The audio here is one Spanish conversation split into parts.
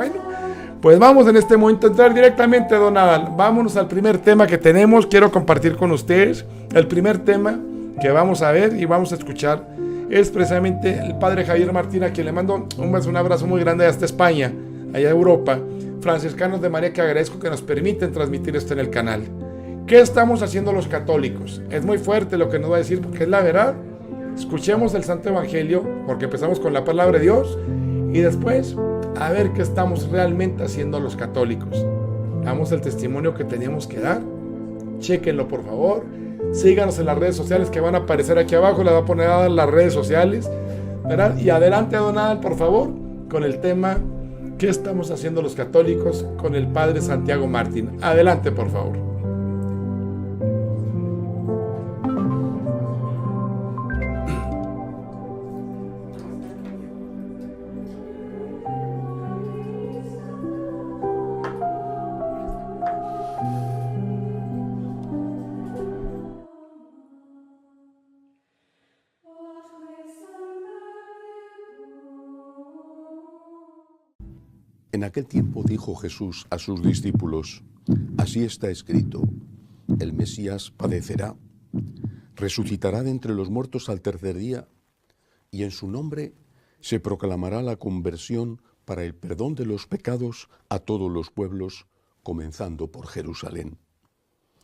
Bueno, pues vamos en este momento a entrar directamente, don Adal. Vámonos al primer tema que tenemos. Quiero compartir con ustedes el primer tema que vamos a ver y vamos a escuchar. Es precisamente el padre Javier Martín, a quien le mando un abrazo muy grande hasta España, allá Europa. Franciscanos de María, que agradezco que nos permiten transmitir esto en el canal. ¿Qué estamos haciendo los católicos? Es muy fuerte lo que nos va a decir, porque es la verdad. Escuchemos el Santo Evangelio, porque empezamos con la palabra de Dios, y después a ver qué estamos realmente haciendo los católicos. Damos el testimonio que teníamos que dar. Chéquenlo, por favor. Síganos en las redes sociales que van a aparecer aquí abajo. Les va a poner a dar las redes sociales, ¿verdad? Y adelante, don Adal, por favor, con el tema ¿qué estamos haciendo los católicos? Con el padre Santiago Martín. Adelante, por favor. En aquel tiempo dijo Jesús a sus discípulos: así está escrito, el Mesías padecerá, resucitará de entre los muertos al tercer día, y en su nombre se proclamará la conversión para el perdón de los pecados a todos los pueblos, comenzando por Jerusalén.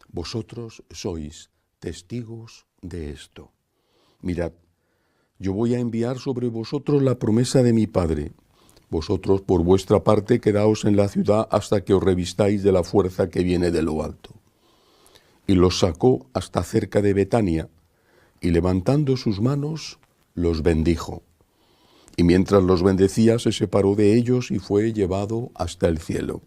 Vosotros sois testigos de esto. Mirad, yo voy a enviar sobre vosotros la promesa de mi Padre. Vosotros, por vuestra parte, quedaos en la ciudad hasta que os revistáis de la fuerza que viene de lo alto. Y los sacó hasta cerca de Betania, y levantando sus manos, los bendijo. Y mientras los bendecía, se separó de ellos y fue llevado hasta el cielo.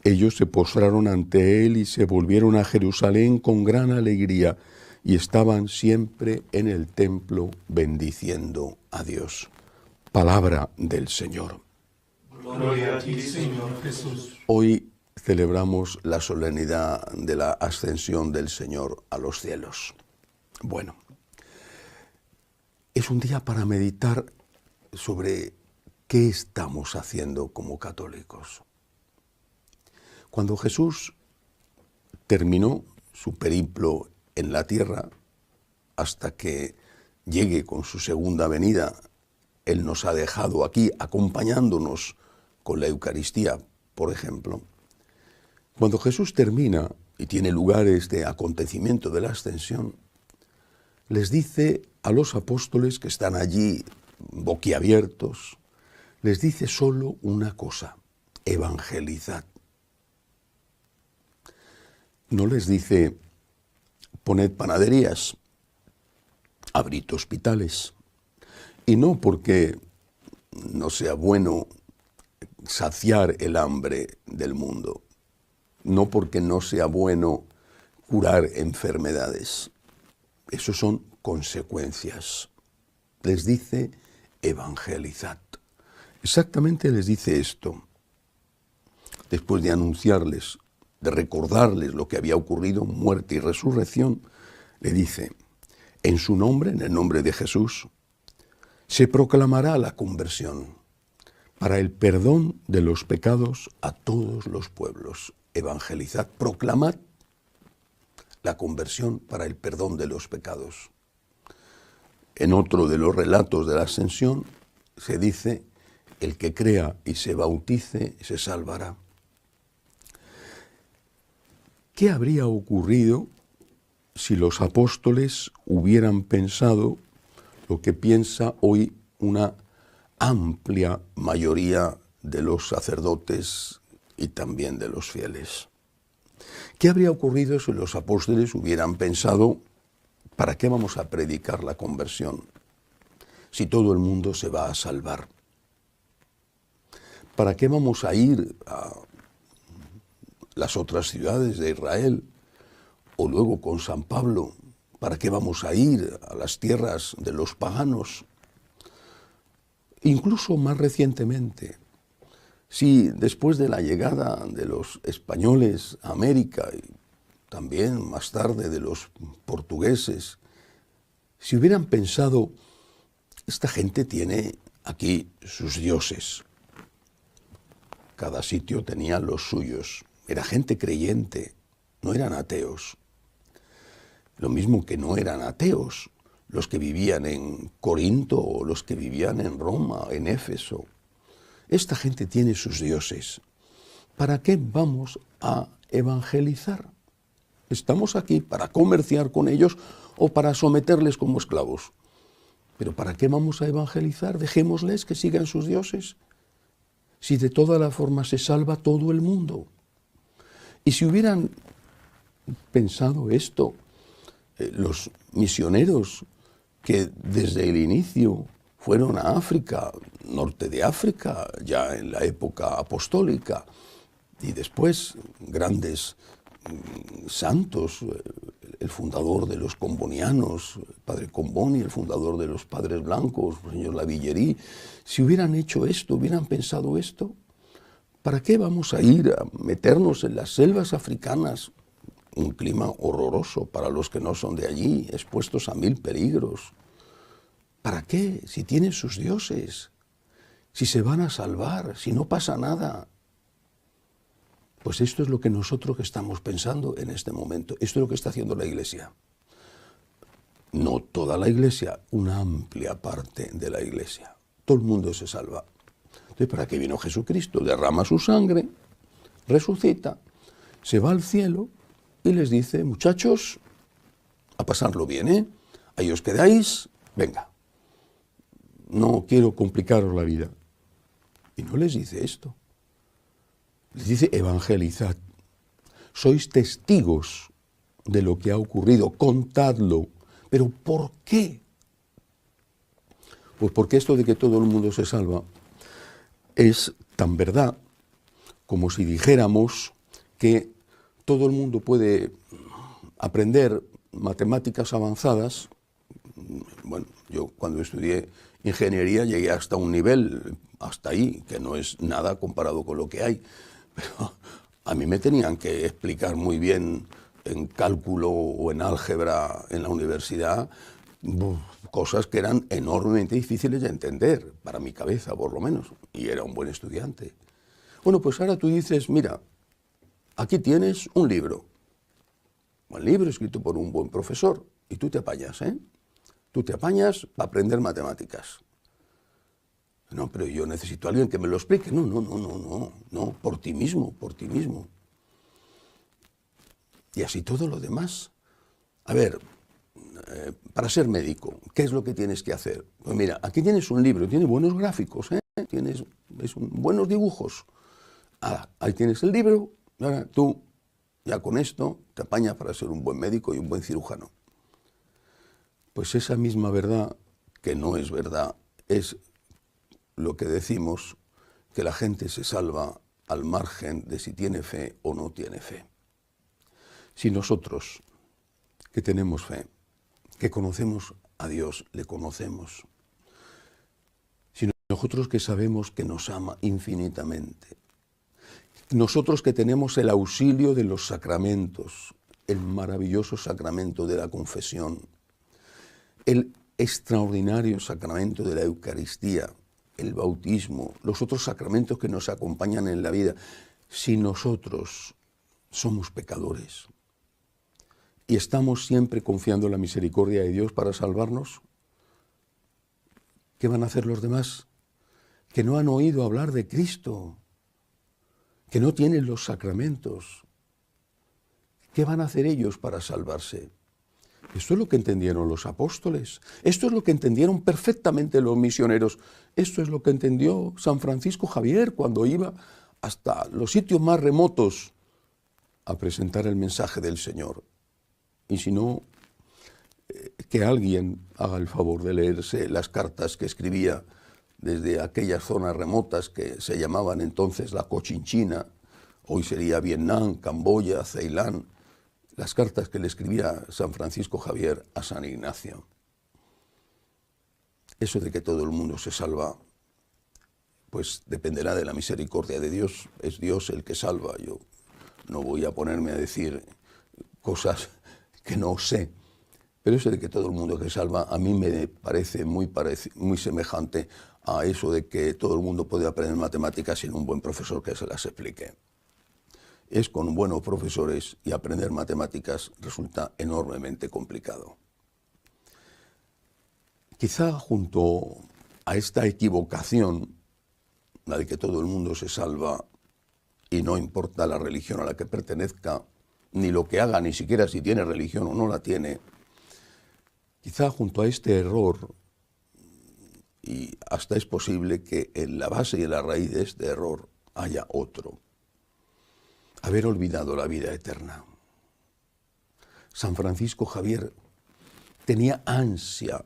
Ellos se postraron ante él y se volvieron a Jerusalén con gran alegría, y estaban siempre en el templo bendiciendo a Dios. Palabra del Señor. Gloria a ti, Señor Jesús. Hoy celebramos la solemnidad de la ascensión del Señor a los cielos. Bueno, es un día para meditar sobre qué estamos haciendo como católicos. Cuando Jesús terminó su periplo en la tierra, hasta que llegue con su segunda venida, Él nos ha dejado aquí acompañándonos con la Eucaristía, por ejemplo. Cuando Jesús termina y tiene lugar este acontecimiento de la ascensión, les dice a los apóstoles que están allí boquiabiertos, les dice solo una cosa: evangelizad. No les dice poned panaderías, abrid hospitales. Y no porque no sea bueno saciar el hambre del mundo, no porque no sea bueno curar enfermedades. Eso son consecuencias. Les dice evangelizad. Exactamente les dice esto. Después de anunciarles, de recordarles lo que había ocurrido, muerte y resurrección, le dice: en su nombre, en el nombre de Jesús, se proclamará la conversión para el perdón de los pecados a todos los pueblos. Evangelizad, proclamad la conversión para el perdón de los pecados. En otro de los relatos de la ascensión se dice: el que crea y se bautice se salvará. ¿Qué habría ocurrido si los apóstoles hubieran pensado lo que piensa hoy una amplia mayoría de los sacerdotes y también de los fieles? ¿Qué habría ocurrido si los apóstoles hubieran pensado: ¿para qué vamos a predicar la conversión si todo el mundo se va a salvar? ¿Para qué vamos a ir a las otras ciudades de Israel? O luego con San Pablo, ¿para qué vamos a ir a las tierras de los paganos? Incluso más recientemente, si después de la llegada de los españoles a América y también más tarde de los portugueses, si hubieran pensado: esta gente tiene aquí sus dioses, Cada sitio tenía los suyos. Era gente creyente, no eran ateos. Lo mismo que no eran ateos los que vivían en Corinto o los que vivían en Roma, en Éfeso. Esta gente tiene sus dioses. ¿Para qué vamos a evangelizar? ¿Estamos aquí para comerciar con ellos o para someterles como esclavos? ¿Pero para qué vamos a evangelizar? Dejémosles que sigan sus dioses. Si de toda la forma se salva todo el mundo. Y si hubieran pensado esto, los misioneros que desde el inicio fueron a África, norte de África, ya en la época apostólica, y después grandes santos, el fundador de los combonianos, el padre Comboni, el fundador de los padres blancos, el señor Lavillerie, si hubieran hecho esto, hubieran pensado esto, ¿para qué vamos a ir a meternos en las selvas africanas? Un clima horroroso para los que no son de allí, expuestos a 1000 peligros. ¿Para qué? Si tienen sus dioses, si se van a salvar, si no pasa nada. Pues esto es lo que nosotros estamos pensando en este momento. Esto es lo que está haciendo la Iglesia. No toda la Iglesia, una amplia parte de la Iglesia. Todo el mundo se salva. Entonces, ¿para qué vino Jesucristo? Derrama su sangre, resucita, se va al cielo y les dice, muchachos, a pasarlo bien, ¿eh? Ahí os quedáis, venga. No quiero complicaros la vida. Y no les dice esto. Les dice, evangelizad. Sois testigos de lo que ha ocurrido, contadlo. ¿Pero por qué? Pues porque esto de que todo el mundo se salva es tan verdad como si dijéramos que todo el mundo puede aprender matemáticas avanzadas. Bueno, yo cuando estudié ingeniería llegué hasta un nivel, hasta ahí, que no es nada comparado con lo que hay. Pero a mí me tenían que explicar muy bien en cálculo o en álgebra en la universidad cosas que eran enormemente difíciles de entender, para mi cabeza por lo menos, y era un buen estudiante. Bueno, pues ahora tú dices, mira, aquí tienes un libro escrito por un buen profesor, y tú te apañas, ¿eh? Tú te apañas para aprender matemáticas. No, pero yo necesito a alguien que me lo explique. No, por ti mismo. Y así todo lo demás. A ver, para ser médico, ¿qué es lo que tienes que hacer? Pues mira, aquí tienes un libro, tiene buenos gráficos, ¿eh? Tienes buenos dibujos. Ahí tienes el libro, y ahora tú, ya con esto, te apañas para ser un buen médico y un buen cirujano. Pues esa misma verdad, que no es verdad, es lo que decimos, que la gente se salva al margen de si tiene fe o no tiene fe. Si nosotros, que tenemos fe, que conocemos a Dios, le conocemos, si nosotros que sabemos que nos ama infinitamente, nosotros que tenemos el auxilio de los sacramentos, el maravilloso sacramento de la confesión, el extraordinario sacramento de la Eucaristía, el bautismo, los otros sacramentos que nos acompañan en la vida, si nosotros somos pecadores y estamos siempre confiando en la misericordia de Dios para salvarnos, ¿qué van a hacer los demás? Que no han oído hablar de Cristo, que no tienen los sacramentos. ¿Qué van a hacer ellos para salvarse? Esto es lo que entendieron los apóstoles, esto es lo que entendieron perfectamente los misioneros, esto es lo que entendió San Francisco Javier cuando iba hasta los sitios más remotos a presentar el mensaje del Señor. Y si no, que alguien haga el favor de leerse las cartas que escribía desde aquellas zonas remotas que se llamaban entonces la Cochinchina, hoy sería Vietnam, Camboya, Ceilán, las cartas que le escribía San Francisco Javier a San Ignacio. Eso de que todo el mundo se salva, pues dependerá de la misericordia de Dios. Es Dios el que salva. Yo no voy a ponerme a decir cosas que no sé. Pero eso de que todo el mundo se salva, a mí me parece muy semejante a eso de que todo el mundo puede aprender matemáticas sin un buen profesor que se las explique. Es con buenos profesores y aprender matemáticas resulta enormemente complicado. Quizá junto a esta equivocación, la de que todo el mundo se salva y no importa la religión a la que pertenezca, ni lo que haga, ni siquiera si tiene religión o no la tiene, quizá junto a este error, y hasta es posible que en la base y en la raíz de este error haya otro: haber olvidado la vida eterna. San Francisco Javier tenía ansia,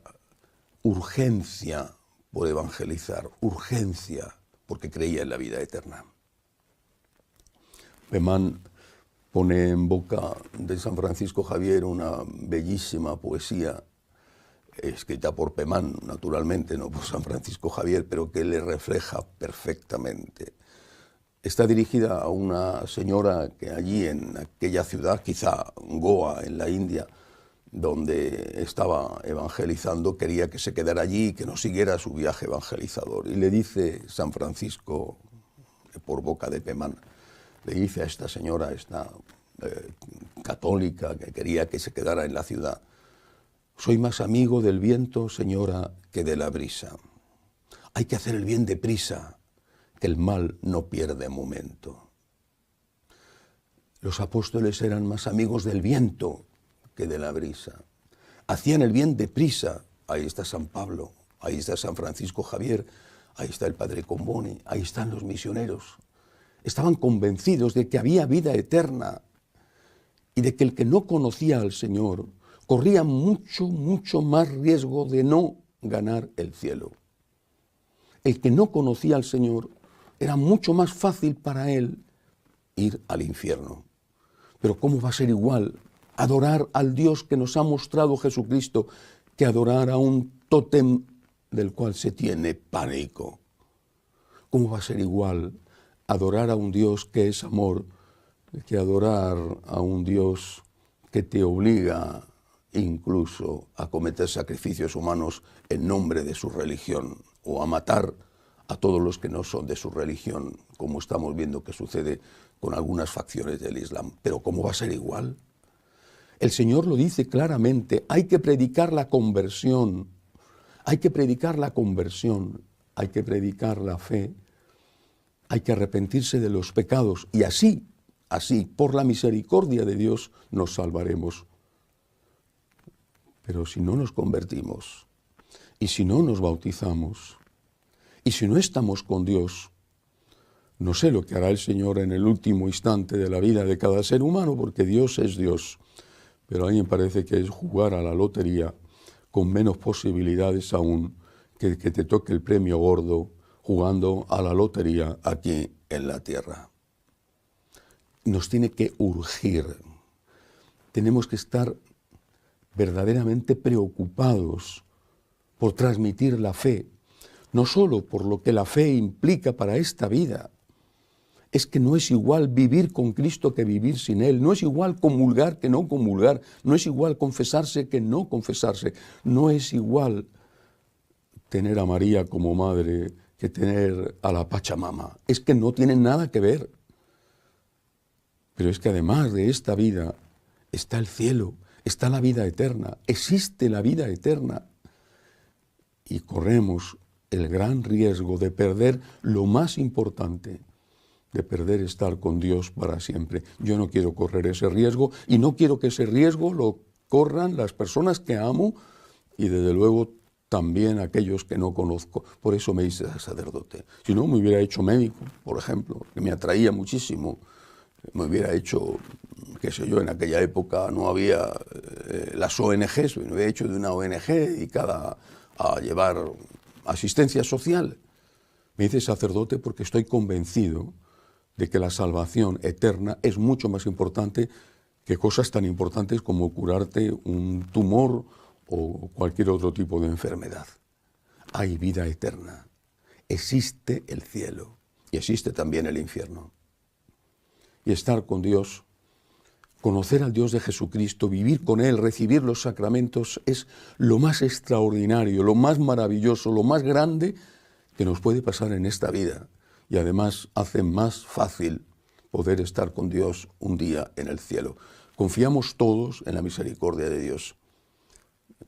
urgencia por evangelizar, urgencia porque creía en la vida eterna. Pemán pone en boca de San Francisco Javier una bellísima poesía escrita por Pemán, naturalmente, no por San Francisco Javier, pero que le refleja perfectamente. Está dirigida a una señora que allí en aquella ciudad, quizá Goa, en la India, donde estaba evangelizando, quería que se quedara allí y que no siguiera su viaje evangelizador. Y le dice San Francisco, por boca de Pemán, le dice a esta señora, esta católica que quería que se quedara en la ciudad: soy más amigo del viento, señora, que de la brisa. Hay que hacer el bien deprisa, que el mal no pierde momento. Los apóstoles eran más amigos del viento que de la brisa. Hacían el bien deprisa. Ahí está San Pablo, ahí está San Francisco Javier, ahí está el Padre Comboni, ahí están los misioneros. Estaban convencidos de que había vida eterna y de que el que no conocía al Señor corría mucho más riesgo de no ganar el cielo. El que no conocía al Señor era mucho más fácil para él ir al infierno. Pero ¿cómo va a ser igual adorar al Dios que nos ha mostrado Jesucristo que adorar a un tótem del cual se tiene pánico? ¿Cómo va a ser igual adorar a un Dios que es amor que adorar a un Dios que te obliga incluso a cometer sacrificios humanos en nombre de su religión, o a matar a todos los que no son de su religión, como estamos viendo que sucede con algunas facciones del Islam? Pero ¿cómo va a ser igual? El Señor lo dice claramente: hay que predicar la conversión, hay que predicar la conversión, hay que predicar la fe, hay que arrepentirse de los pecados, y así, por la misericordia de Dios, nos salvaremos. Pero si no nos convertimos, y si no nos bautizamos, y si no estamos con Dios, no sé lo que hará el Señor en el último instante de la vida de cada ser humano, porque Dios es Dios. Pero a mí me parece que es jugar a la lotería con menos posibilidades aún que te toque el premio gordo jugando a la lotería aquí en la tierra. Nos tiene que urgir. Tenemos que estar verdaderamente preocupados por transmitir la fe, no solo por lo que la fe implica para esta vida. Es que no es igual vivir con Cristo que vivir sin Él, no es igual comulgar que no comulgar, no es igual confesarse que no confesarse, no es igual tener a María como madre que tener a la Pachamama. Es que no tienen nada que ver. Pero es que además de esta vida está el cielo, está la vida eterna, existe la vida eterna. Y corremos el gran riesgo de perder lo más importante, de perder estar con Dios para siempre. Yo no quiero correr ese riesgo, y no quiero que ese riesgo lo corran las personas que amo y desde luego también aquellos que no conozco. Por eso me hice sacerdote. Si no, me hubiera hecho médico, por ejemplo, que me atraía muchísimo. Me hubiera hecho, qué sé yo, en aquella época no había las ONGs, me hubiera hecho de una ONG dedicada a llevar asistencia social. Me hice sacerdote porque estoy convencido de que la salvación eterna es mucho más importante que cosas tan importantes como curarte un tumor o cualquier otro tipo de enfermedad. Hay vida eterna, existe el cielo y existe también el infierno. Y estar con Dios, conocer al Dios de Jesucristo, vivir con Él, recibir los sacramentos, es lo más extraordinario, lo más maravilloso, lo más grande que nos puede pasar en esta vida y además hace más fácil poder estar con Dios un día en el cielo. Confiamos todos en la misericordia de Dios.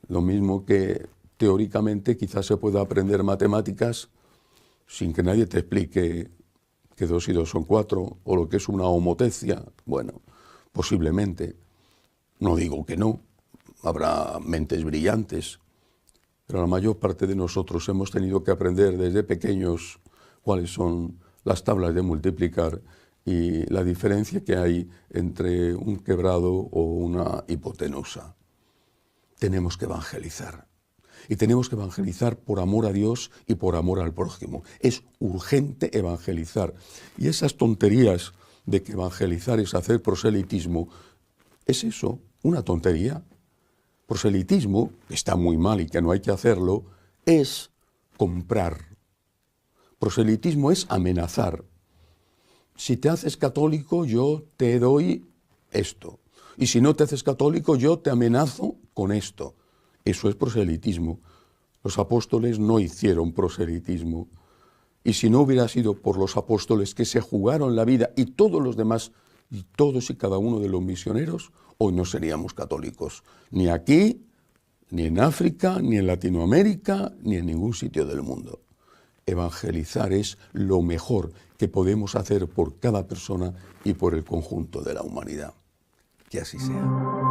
Lo mismo que teóricamente quizás se pueda aprender matemáticas sin que nadie te explique que 2 y 2 son 4 o lo que es una homotecia. Bueno, posiblemente. No digo que no. Habrá mentes brillantes. Pero la mayor parte de nosotros hemos tenido que aprender desde pequeños cuáles son las tablas de multiplicar y la diferencia que hay entre un quebrado o una hipotenusa. Tenemos que evangelizar. Y tenemos que evangelizar por amor a Dios y por amor al prójimo. Es urgente evangelizar. Y esas tonterías de que evangelizar es hacer proselitismo, ¿es eso? ¿Una tontería? Proselitismo, que está muy mal y que no hay que hacerlo, es comprar. Proselitismo es amenazar. Si te haces católico, yo te doy esto. Y si no te haces católico, yo te amenazo con esto. Eso es proselitismo. Los apóstoles no hicieron proselitismo. Y si no hubiera sido por los apóstoles que se jugaron la vida y todos los demás, y todos y cada uno de los misioneros, hoy no seríamos católicos. Ni aquí, ni en África, ni en Latinoamérica, ni en ningún sitio del mundo. Evangelizar es lo mejor que podemos hacer por cada persona y por el conjunto de la humanidad. Que así sea.